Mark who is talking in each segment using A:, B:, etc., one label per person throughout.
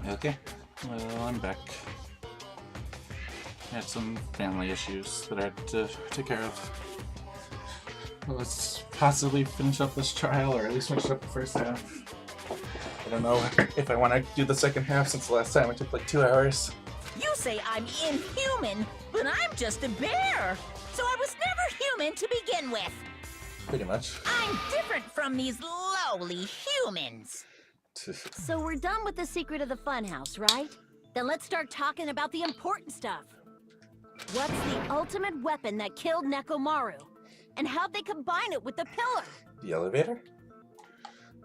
A: Okay, well, I'm back. I had some family issues that I had to take care of. Well, let's possibly finish up this trial, or at least finish up the first half. I don't know if I want to do the second half since the last time it took like 2 hours.
B: You say I'm inhuman, but I'm just a bear. So I was never human to begin with.
A: Pretty much.
B: I'm different from these lowly humans.
C: So we're done with the secret of the funhouse, right? Then let's start talking about the important stuff. What's the ultimate weapon that killed Nekomaru? And how'd they combine it with the pillar?
A: The elevator?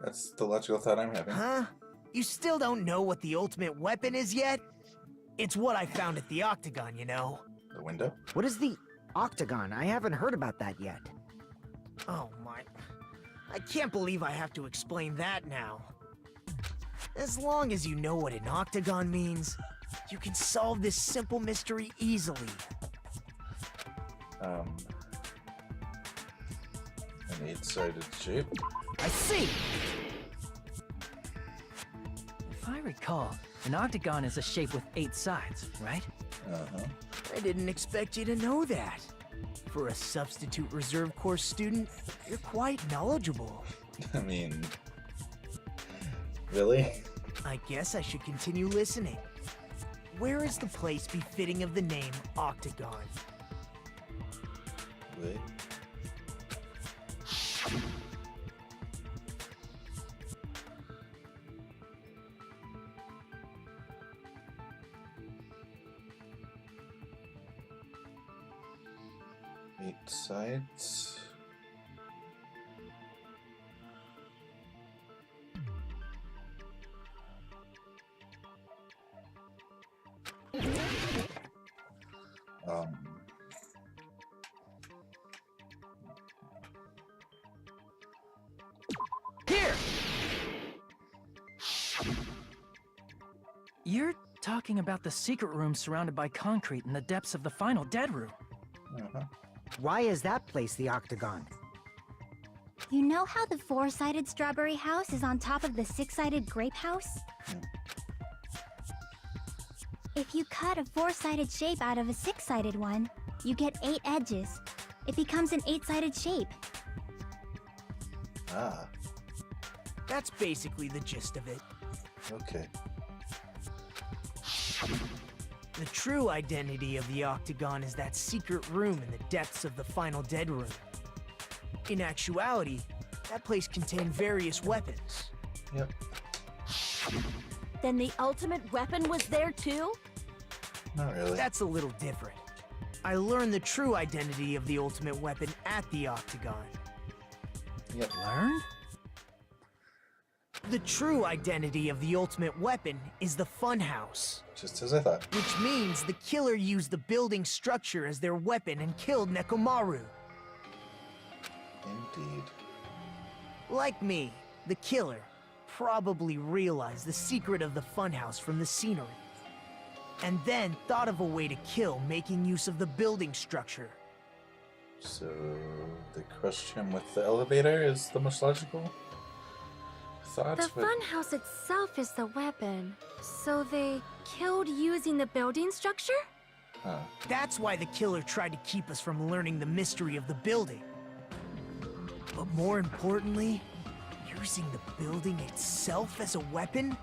A: That's the logical thought I'm having.
D: Huh? You still don't know what the ultimate weapon is yet? It's what I found at the Octagon, you know.
A: The window?
E: What is the Octagon? I haven't heard about that yet.
D: Oh my... I can't believe I have to explain that now. As long as you know what an Octagon means, you can solve this simple mystery easily.
A: An 8-sided shape?
D: I see!
F: If I recall, an octagon is a shape with 8 sides, right?
A: Uh-huh.
D: I didn't expect you to know that. For a substitute reserve course student, you're quite knowledgeable.
A: I mean... Really?
D: I guess I should continue listening. Where is the place befitting of the name Octagon?
A: Wait. Eight sides. Um.
D: Here!
F: You're talking about the secret room surrounded by concrete in the depths of the final dead room.
A: Uh-huh.
E: Why is that place the Octagon?
G: You know how the 4-sided strawberry house is on top of the 6-sided grape house? If you cut a 4-sided shape out of a 6-sided one, you get 8 edges. It becomes an 8-sided shape.
A: Ah,
D: That's basically the gist of it.
A: okay.
D: The true identity of the Octagon is that secret room in the depths of the final dead room. In actuality, that place contained various weapons.
A: Yep.
C: Then the ultimate weapon was there too?
A: Not really.
D: That's a little different. I learned the true identity of the ultimate weapon at the Octagon.
A: Yep.
F: Learned?
D: The true identity of the ultimate weapon is the funhouse,
A: Just as I thought.
D: which means the killer used the building structure as their weapon and killed Nekomaru.
A: Indeed.
D: Like me, the killer probably realized the secret of the funhouse from the scenery, and then thought of a way to kill making use of the building structure.
A: So they crushed him with the elevator is the most logical thought.
G: The
A: but
G: funhouse itself is the weapon. So they killed using the building structure?
A: Huh.
D: That's why the killer tried to keep us from learning the mystery of the building. But more importantly, using the building itself as a weapon?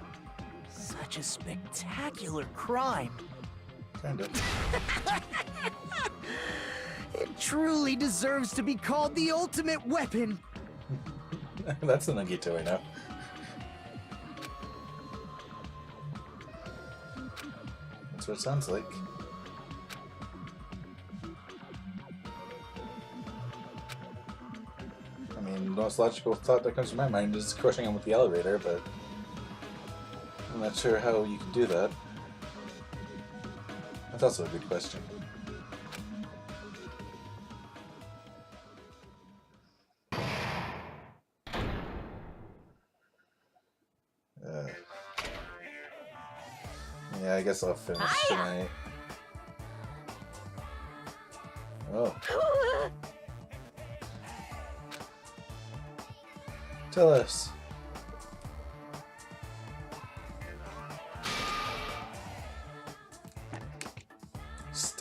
D: Such a spectacular crime.
A: Kind of.
D: It truly deserves to be called the ultimate weapon.
A: That's the Nagito I know. That's what it sounds like. I mean, the most logical thought that comes to my mind is crushing him with the elevator, but I'm not sure how you can do that. That's also a good question. Yeah, I guess I'll finish tonight. Oh. Tell us.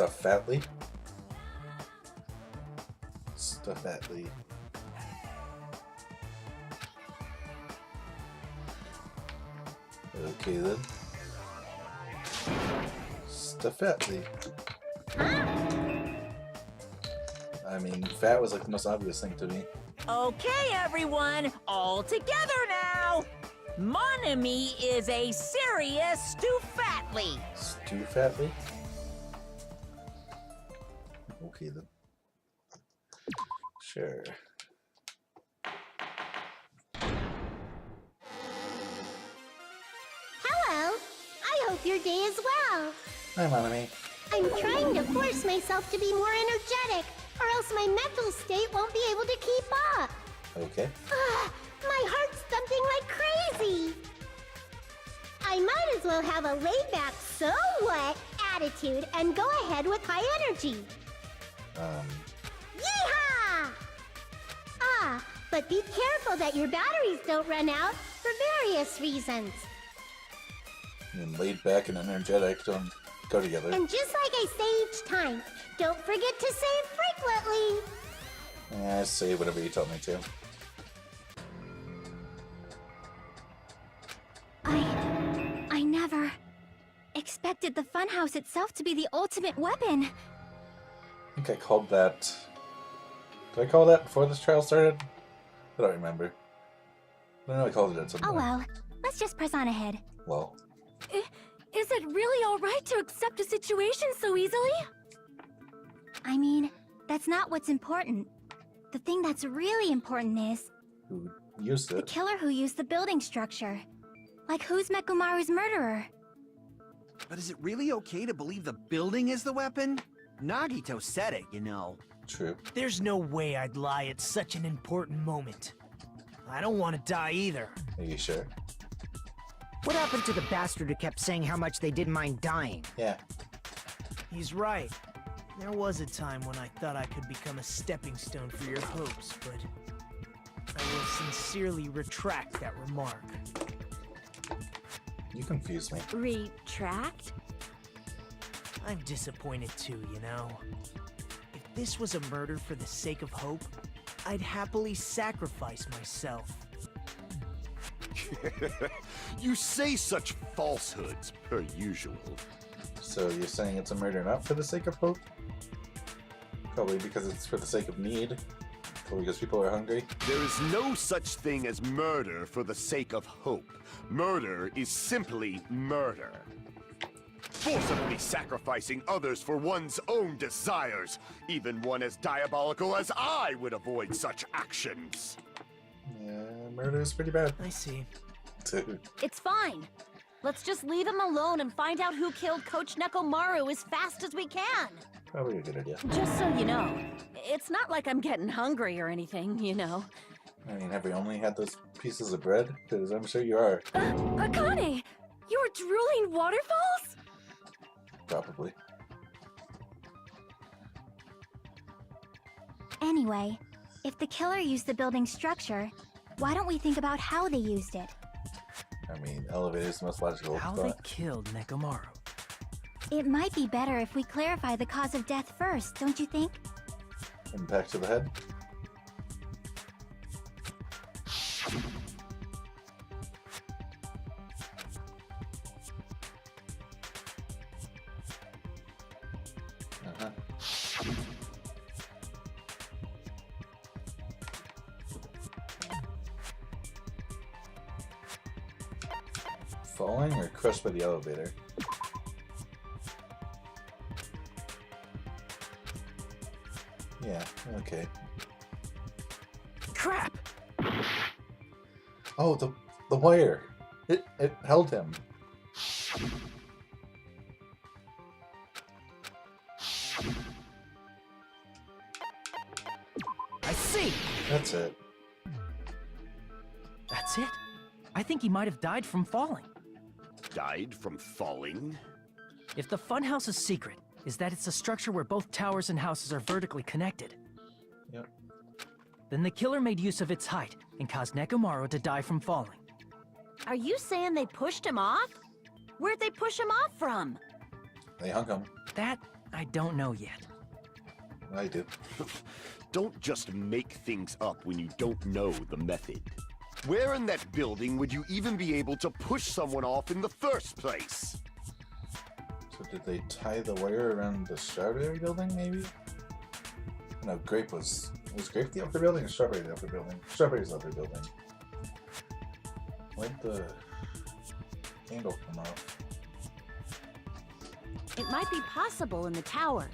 A: Stuffatly. Stuffatly. Okay then. Stuffatly. I mean, fat was like the most obvious thing to me.
B: Okay, everyone, all together now. Mon ami is a serious Stuffatly.
A: Stuffatly? Okay then. Sure.
G: Hello. I hope your day is well.
A: Hi, Monami.
G: I'm trying to force myself to be more energetic, or else my mental state won't be able to keep up.
A: Okay.
G: My heart's thumping like crazy. I might as well have a laid-back, so what attitude and go ahead with high energy. Yeehaw! But be careful that your batteries don't run out for various reasons.
A: I mean, laid back and energetic don't go together.
G: And just like I say each time, don't forget to save frequently.
A: Yeah, I say whatever you tell me to.
G: I never expected the funhouse itself to be the ultimate weapon.
A: I think I called that... Did I call that before this trial started? I don't remember. I know I called it at some
G: Oh
A: point.
G: well, let's just press on ahead.
A: Well,
C: Is it really alright to accept a situation so easily?
G: I mean, that's not what's important. The thing that's really important is
A: who used
G: the
A: it?
G: killer who used the building structure. Like, who's Mekumaru's murderer?
H: But is it really okay to believe the building is the weapon? Nagito said it, you know.
A: True.
D: There's no way I'd lie at such an important moment. I don't want to die either.
A: Are you sure?
E: What happened to the bastard who kept saying how much they didn't mind dying?
A: Yeah.
D: He's right. There was a time when I thought I could become a stepping stone for your hopes, but I will sincerely retract that remark.
A: You confused me.
C: Retract?
D: I'm disappointed too, you know. If this was a murder for the sake of hope, I'd happily sacrifice myself.
I: You say such falsehoods, per usual.
A: So you're saying it's a murder not for the sake of hope? Probably because it's for the sake of need? Probably because people are hungry?
I: There is no such thing as murder for the sake of hope. Murder is simply murder. Forcibly sacrificing others for one's own desires. Even one as diabolical as I would avoid such actions.
A: Yeah, murder is pretty bad.
D: I see.
C: It's fine. Let's just leave him alone and find out who killed Coach Nekomaru as fast as we can.
A: Probably a good idea.
C: Just so you know, it's not like I'm getting hungry or anything, you know.
A: I mean, have we only had those pieces of bread? Because I'm sure you are.
C: Akane! You were drooling waterfalls?
A: Probably.
G: Anyway, if the killer used the building structure, why don't we think about how they used it?
A: I mean, elevator's the most logical
F: How they
A: thought.
F: killed Nekomaru.
G: It might be better if we clarify the cause of death first, don't you think?
A: Impact to the head? Falling or crushed by the elevator? Yeah, okay.
F: Crap!
A: Oh, the wire! It held him.
D: I see!
A: That's it.
F: That's it? I think he might have died from falling.
I: Died from falling?
F: If the funhouse's secret is that it's a structure where both towers and houses are vertically connected,
A: Yep.
F: then the killer made use of its height and caused Nekomaru to die from falling.
C: Are you saying they pushed him off? Where'd they push him off from?
A: They hung him.
F: That, I don't know yet.
A: I do.
I: Don't just make things up when you don't know the method. Where in that building would you even be able to push someone off in the first place?
A: So did they tie the wire around the strawberry building, maybe? No, Grape was Grape the upper building or Strawberry the upper building? Strawberry's the upper building. Why'd the handle come off?
C: It might be possible in the tower.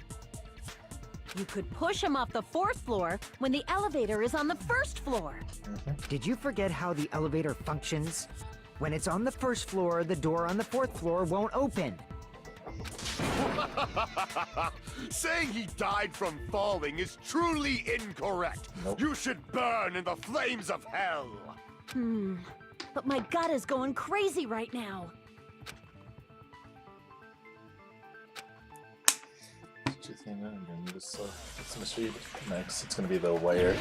C: You could push him off the 4th floor when the elevator is on the 1st floor.
E: Did you forget how the elevator functions? When it's on the 1st floor, the door on the 4th floor won't open.
I: Saying he died from falling is truly incorrect.
A: Nope.
I: You should burn in the flames of hell.
C: But my gut is going crazy right now.
A: I'm gonna need this mystery next. It's gonna be the wire.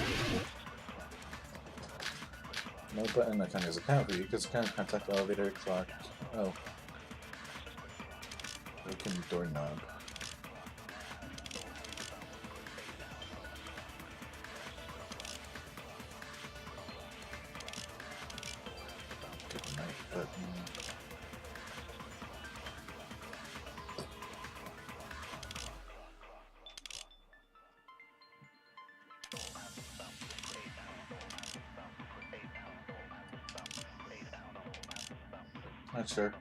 A: No button icon is a count for you because kind of contact the elevator clock. Oh. Broken doorknob. Good night button. Not sure.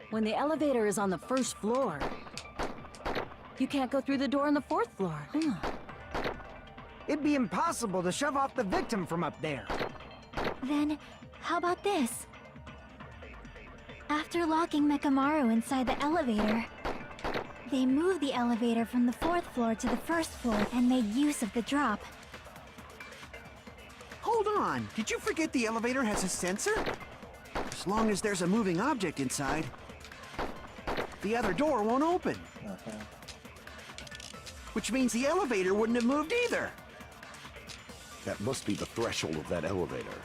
C: When the elevator is on the 1st floor, you can't go through the door on the 4th floor.
E: It'd be impossible to shove off the victim from up there.
J: Then, how about this? After locking Mekamaru inside the elevator, they moved the elevator from the 4th floor to the 1st floor and made use of the drop.
H: Hold on, did you forget the elevator has a sensor? As long as there's a moving object inside, the other door won't open. Which means the elevator wouldn't have moved either.
I: That must be the threshold of that elevator.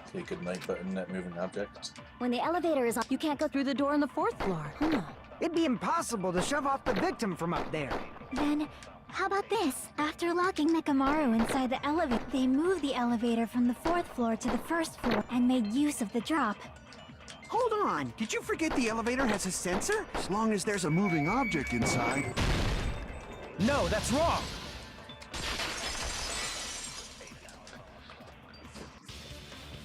A: Okay, good night button, that moving object.
C: When the elevator is on, you can't go through the door on the 4th floor.
E: It'd be impossible to shove off the victim from up there.
J: Then, how about this? After locking Mekamaru inside the elevator, they moved the elevator from the 4th floor to the 1st floor and made use of the drop.
H: Hold on, did you forget the elevator has a sensor? As long as there's a moving object inside.
F: No, that's wrong!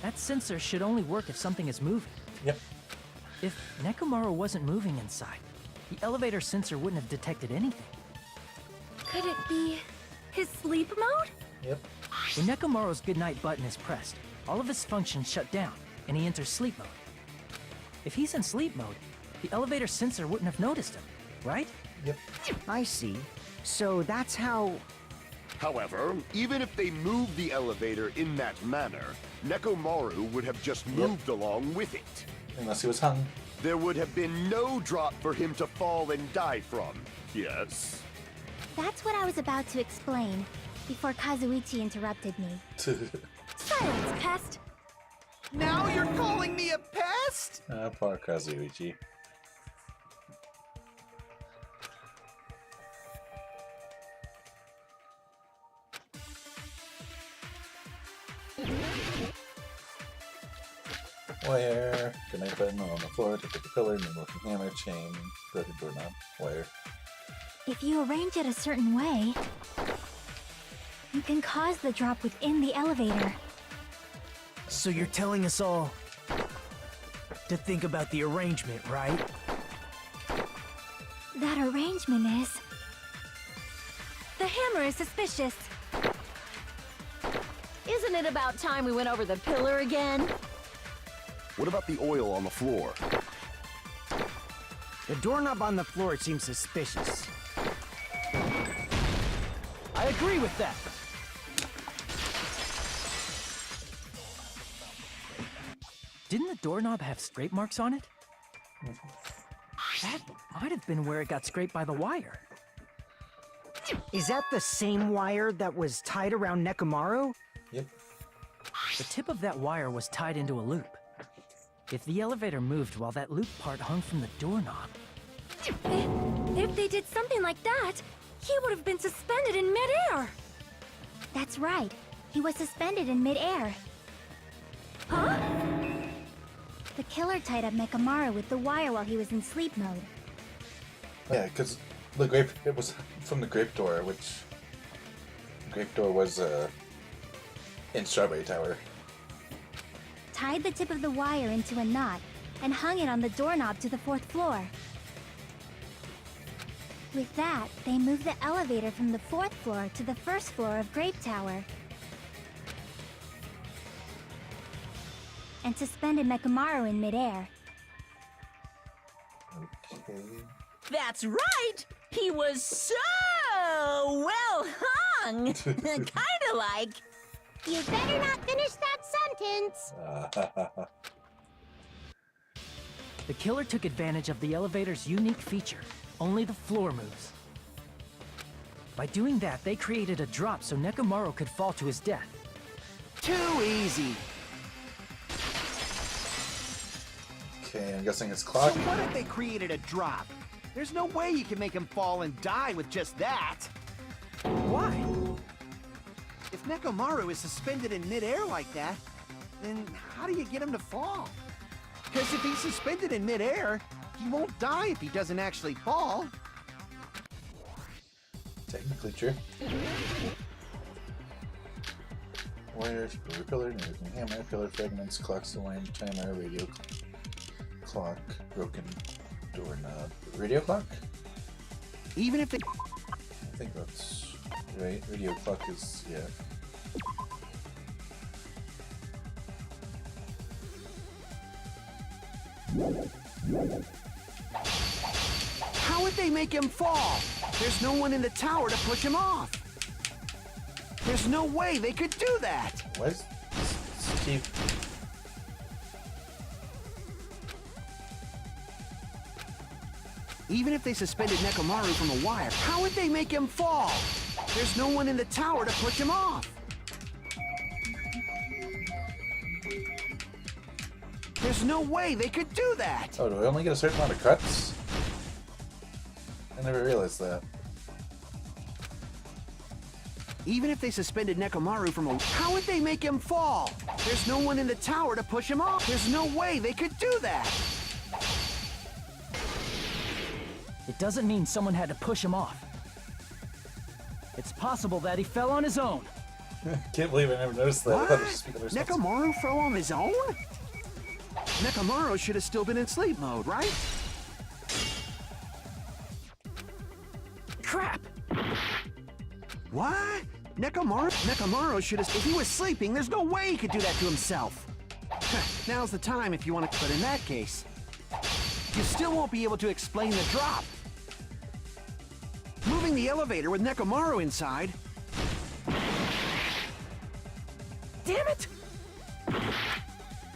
F: That sensor should only work if something is moving.
A: Yep.
F: If Nekomaru wasn't moving inside, the elevator sensor wouldn't have detected anything.
J: Could it be his sleep mode?
A: Yep.
F: When Nekomaru's goodnight button is pressed, all of his functions shut down, and he enters sleep mode. If he's in sleep mode, the elevator sensor wouldn't have noticed him, right?
A: Yep.
E: I see. So that's how...
I: However, even if they moved the elevator in that manner, Nekomaru would have just moved along with it.
A: Unless he was hung.
I: There would have been no drop for him to fall and die from. Yes?
J: That's what I was about to explain before Kazuichi interrupted me. Silence, pest!
H: Now you're calling me a pest?
A: Poor Kazuichi. Wire. Good night button on the floor. Take the pillar, moonwalking hammer, chain, broken doorknob, wire.
J: If you arrange it a certain way, you can cause the drop within the elevator.
D: So you're telling us all to think about the arrangement, right?
J: That arrangement is... The hammer is suspicious.
C: Isn't it about time we went over the pillar again?
I: What about the oil on the floor?
E: The doorknob on the floor seems suspicious.
F: I agree with that. Didn't the doorknob have scrape marks on it? That might have been where it got scraped by the wire.
E: Is that the same wire that was tied around Nekomaru?
A: Yep.
F: The tip of that wire was tied into a loop. If the elevator moved while that loop part hung from the doorknob...
J: If they did something like that, he would have been suspended in midair. That's right. He was suspended in midair. Huh? The killer tied up Mekamaru with the wire while he was in sleep mode.
A: Yeah, because it was from the grape door, which the grape door was in Strawberry Tower.
J: Tied the tip of the wire into a knot and hung it on the doorknob to the 4th floor. With that, they moved the elevator from the 4th floor to the 1st floor of Grape Tower. And suspended Mekamaru in midair.
A: Okay.
B: That's right! He was so well hung! Kinda like...
G: You better not finish that sentence.
F: The killer took advantage of the elevator's unique feature. Only the floor moves. By doing that, they created a drop so Nekomaru could fall to his death.
H: Too easy.
A: Okay, I'm guessing it's clock.
H: So what if they created a drop? There's no way you can make him fall and die with just that.
D: Why?
H: If Nekomaru is suspended in midair like that, then how do you get him to fall? Because if he's suspended in midair, he won't die if he doesn't actually fall.
A: Technically true. Wires, pillar, hammer, pillar fragments, clocks, alarm, timer, radio clock, broken doorknob. Radio clock?
H: Even if they...
A: I think that's right. Radio clock is, yeah.
H: How would they make him fall? There's no one in the tower to push him off. There's no way they could do that.
A: What is Steve?
H: Even if they suspended Nekomaru from a wire, how would they make him fall? There's no one in the tower to push him off. There's no way they could do that.
A: Oh, do I only get a certain amount of cuts? I never realized that.
H: Even if they suspended Nekomaru from a... How would they make him fall? There's no one in the tower to push him off. There's no way they could do that.
F: It doesn't mean someone had to push him off. It's possible that he fell on his own.
A: Can't believe I never noticed that. I
H: What?
A: thought it was just other stuff.
H: Nekomaru fell on his own? Nekomaru should have still been in sleep mode, right?
F: Crap!
H: What? Nekomaru should have... If he was sleeping, there's no way he could do that to himself. Now's the time if you want to... But in that case, you still won't be able to explain the drop. Moving the elevator with Nekomaru inside...
F: Damn it!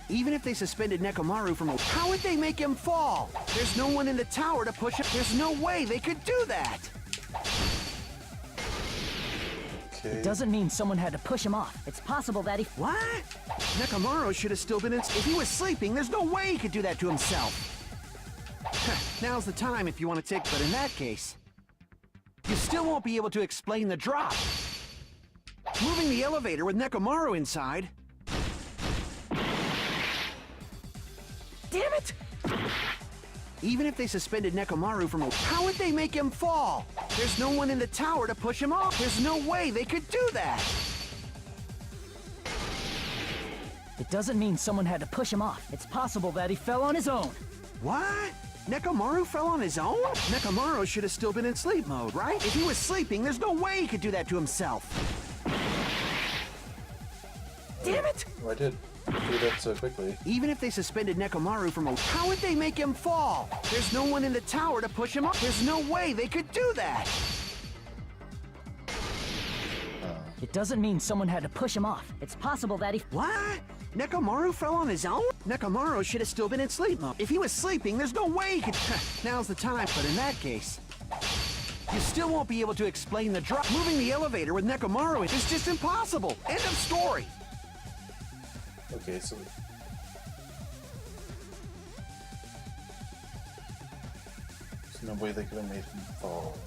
H: Even if they suspended Nekomaru from a... How would they make him fall? There's no one in the tower to push him. There's no way they could do that.
A: Okay.
F: It doesn't mean someone had to push him off. It's possible that he...
H: What? Nekomaru should have still been in... If he was sleeping, there's no way he could do that to himself. Now's the time if you want to take... But in that case, you still won't be able to explain the drop. Moving the elevator with Nekomaru inside...
F: Damn it!
H: Even if they suspended Nekomaru from a... How would they make him fall? There's no one in the tower to push him off. There's no way they could do that.
F: It doesn't mean someone had to push him off. It's possible that he fell on his own.
H: What? Nekomaru fell on his own? Nekomaru should have still been in sleep mode, right? If he was sleeping, there's no way he could do that to himself.
F: Damn it!
A: Oh, I did do that so quickly.
H: Even if they suspended Nekomaru from a... How would they make him fall? There's no one in the tower to push him off. There's no way they could do that.
F: It doesn't mean someone had to push him off. It's possible that he...
H: What? Nekomaru fell on his own? Nekomaru should have still been in sleep mode. If he was sleeping, there's no way he could... Now's the time, but in that case, you still won't be able to explain the drop. Moving the elevator with Nekomaru is just impossible. End of story.
A: Okay, so No way they could have made him fall.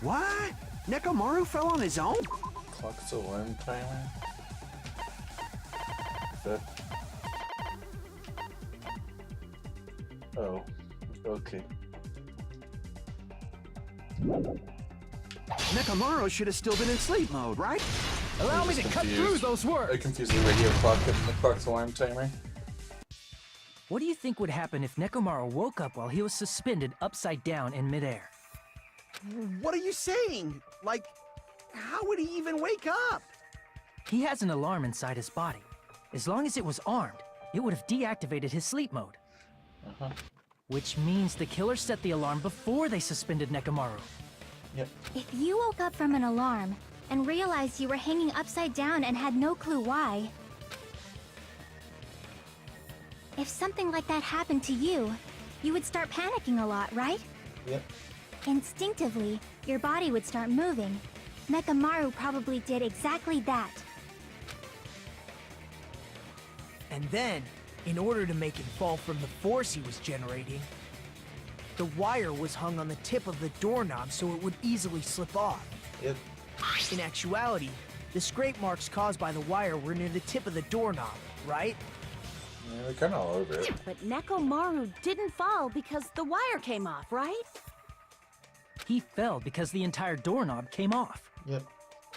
H: What? Nekomaru fell on his own?
A: Clock's alarm timer? That... Oh, okay.
H: Nekomaru should have still been in sleep mode, right?
F: Allow me to cut through those
A: I
F: words!
A: confused the radio clock and the clock's alarm timer.
F: What do you think would happen if Nekomaru woke up while he was suspended upside down in midair?
H: What are you saying? Like, how would he even wake up?
F: He has an alarm inside his body. As long as it was armed, it would have deactivated his sleep mode. Which means the killer set the alarm before they suspended Nekomaru.
A: Yep.
J: If you woke up from an alarm and realized you were hanging upside down and had no clue why, if something like that happened to you, you would start panicking a lot, right?
A: Yep.
J: Instinctively, your body would start moving. Nekomaru probably did exactly that.
D: And then, in order to make him fall from the force he was generating, the wire was hung on the tip of the doorknob so it would easily slip off.
A: Yep.
D: In actuality, the scrape marks caused by the wire were near the tip of the doorknob, right?
A: Yeah, they're kind of all over it.
C: But Nekomaru didn't fall because the wire came off, right?
F: He fell because the entire doorknob came off.
A: Yep.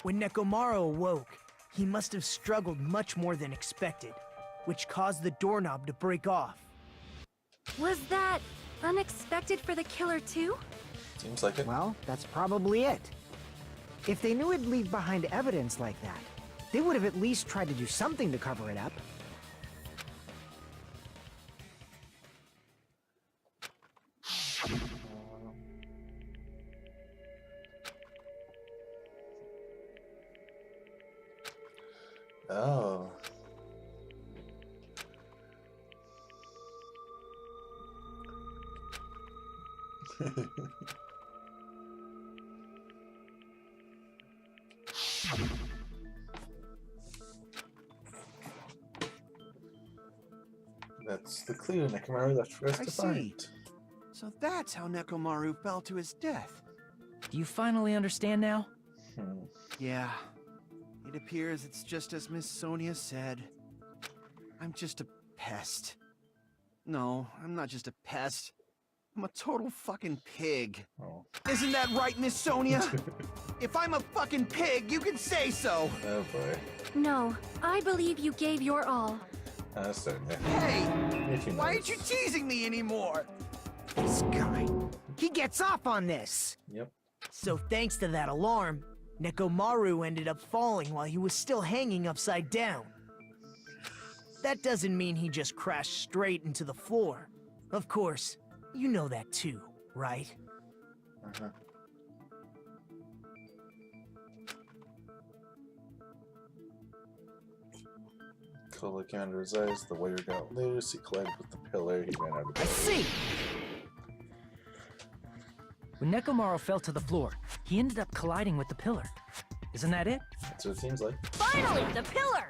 D: When Nekomaru awoke, he must have struggled much more than expected, which caused the doorknob to break off.
J: Was that unexpected for the killer too?
A: Seems like it.
E: Well, that's probably it. If they knew it'd leave behind evidence like that, they would have at least tried to do something to cover it up.
A: Oh. That's the clue Nekomaru left for us
H: I
A: to
H: see.
A: find.
H: So that's how Nekomaru fell to his death.
F: Do you finally understand now?
H: Yeah. It appears it's just as Miss Sonia said. I'm just a pest. No, I'm not just a pest. I'm a total fucking pig.
A: Oh.
H: Isn't that right, Miss Sonia? If I'm a fucking pig, you can say so!
A: Oh boy.
J: No, I believe you gave your all.
A: Certainly.
H: Hey!
A: If you
H: Why
A: know.
H: aren't you teasing me anymore?
E: This guy, he gets off on this.
A: Yep.
D: So thanks to that alarm, Nekomaru ended up falling while he was still hanging upside down. That doesn't mean he just crashed straight into the floor. Of course, you know that too, right?
A: Cool looking under his eyes, the wire got loose, he collided with the pillar, he ran out of
D: I
A: battery.
D: see!
F: When Nekomaru fell to the floor, he ended up colliding with the pillar. Isn't that it?
A: That's what it seems like.
C: Finally, the pillar!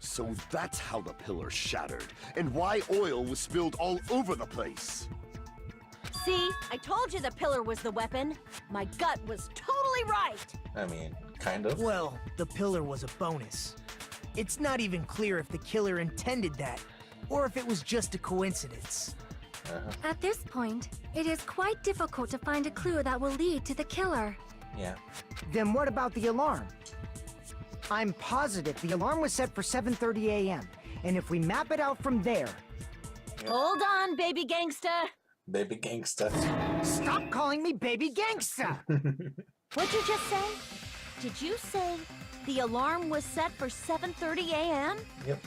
I: So that's how the pillar shattered, and why oil was spilled all over the place.
C: See, I told you the pillar was the weapon. My gut was totally right.
A: I mean, kind of.
D: Well, the pillar was a bonus. It's not even clear if the killer intended that, or if it was just a coincidence.
J: At this point, it is quite difficult to find a clue that will lead to the killer.
A: Yeah.
E: Then what about the alarm? I'm positive the alarm was set for 7:30 a.m. And if we map it out from there...
C: Hold on, baby gangsta.
A: Baby gangsta.
E: Stop calling me baby gangsta!
C: What'd you just say? Did you say the alarm was set for 7:30 a.m.?
A: Yep.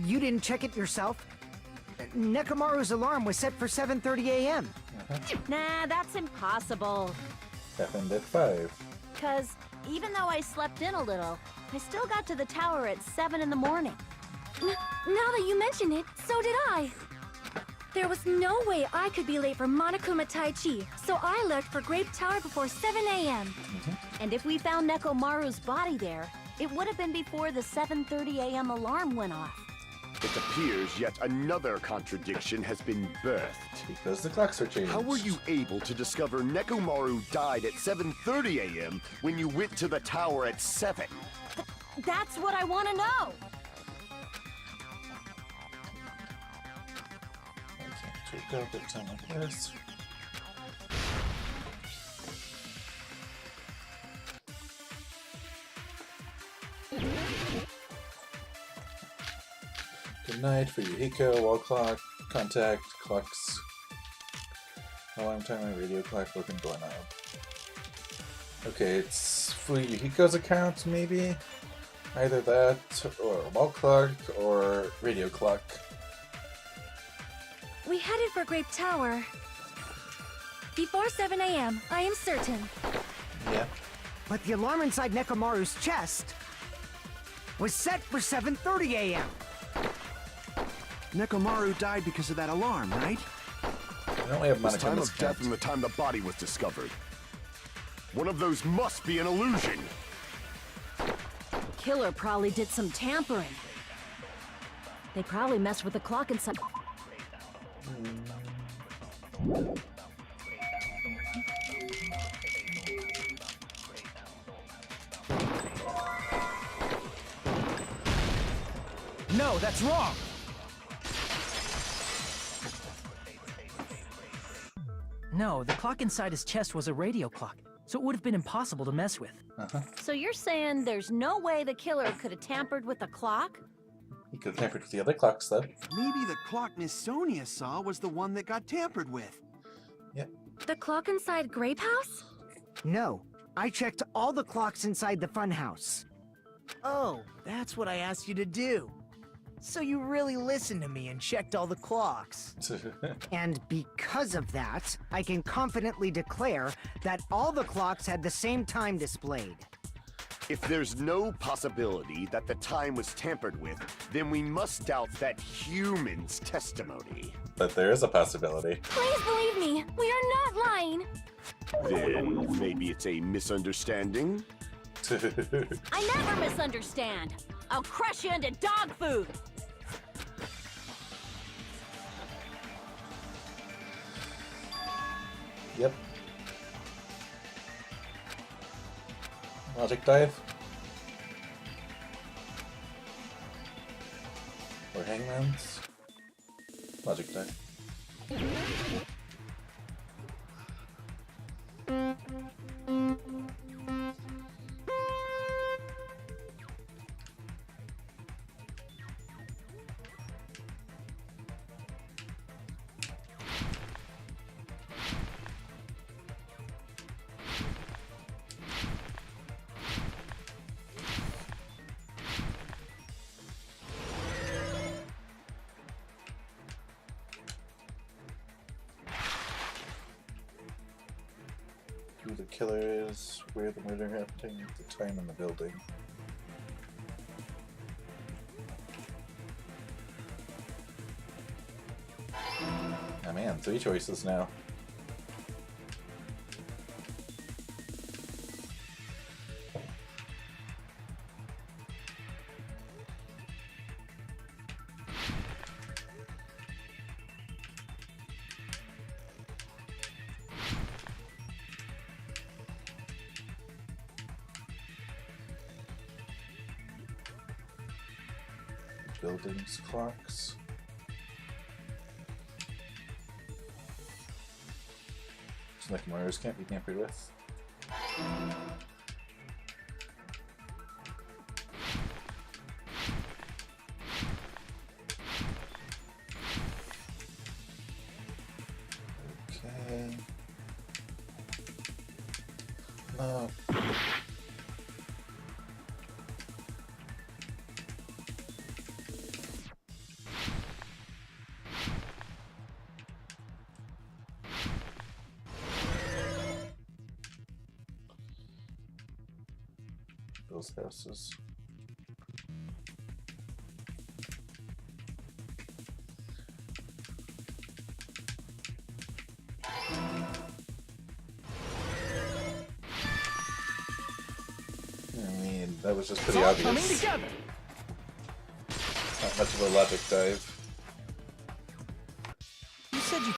E: You didn't check it yourself? Nekomaru's alarm was set for 7:30 a.m.
C: Nah, that's impossible.
A: Happened at 5.
C: Because even though I slept in a little, I still got to the tower at 7 in the morning.
J: Now that you mention it, so did I. There was no way I could be late for Monokuma Tai Chi, so I left for Grape Tower before 7 a.m.
C: And if we found Nekomaru's body there, it would have been before the 7:30 a.m. alarm went off.
I: It appears yet another contradiction has been birthed.
A: Because the clocks are changed.
I: How were you able to discover Nekomaru died at 7:30 a.m. when you went to the tower at 7?
C: That's what I want to know.
A: I can't take out at a time like this. Good night for Yuhiko, wall clock, contact, clocks, alarm timer, radio clock, broken doorknob. Okay, it's for Yuhiko's account, maybe? Either that, or wall clock, or radio clock.
J: We headed for Grape Tower. Before 7 a.m., I am certain.
A: Yeah.
E: But the alarm inside Nekomaru's chest was set for 7:30 a.m.
H: Nekomaru died because of that alarm, right?
A: I only have
I: The
A: Monica
I: time
A: on this
I: of death
A: count.
I: and the time the body was discovered. One of those must be an illusion.
C: Killer probably did some tampering. They probably messed with the clock inside.
D: No, that's wrong!
F: No, the clock inside his chest was a radio clock, so it would have been impossible to mess with.
C: So you're saying there's no way the killer could have tampered with the clock?
A: He could have tampered with the other clocks, though.
H: Maybe the clock Miss Sonia saw was the one that got tampered with.
J: The clock inside Grape House?
E: No, I checked all the clocks inside the funhouse.
D: Oh, that's what I asked you to do. So you really listened to me and checked all the clocks.
E: And because of that, I can confidently declare that all the clocks had the same time displayed.
I: If there's no possibility that the time was tampered with, then we must doubt that human's testimony.
A: But there is a possibility.
J: Please believe me, we are not lying.
I: Then maybe it's a misunderstanding?
C: I never misunderstand. I'll crush you into dog food.
A: Yep. Logic dive. Or hangmans. Logic dive. Who the killer is, where the murder happened, the time in the building. Oh man, 3 choices now. Buildings, clocks. So Nekomaru's can't be tampered with. Okay. No. Those houses. I mean, that was just pretty
D: It's all coming
A: obvious.
D: together.
A: Not much of a logic dive.
D: You said you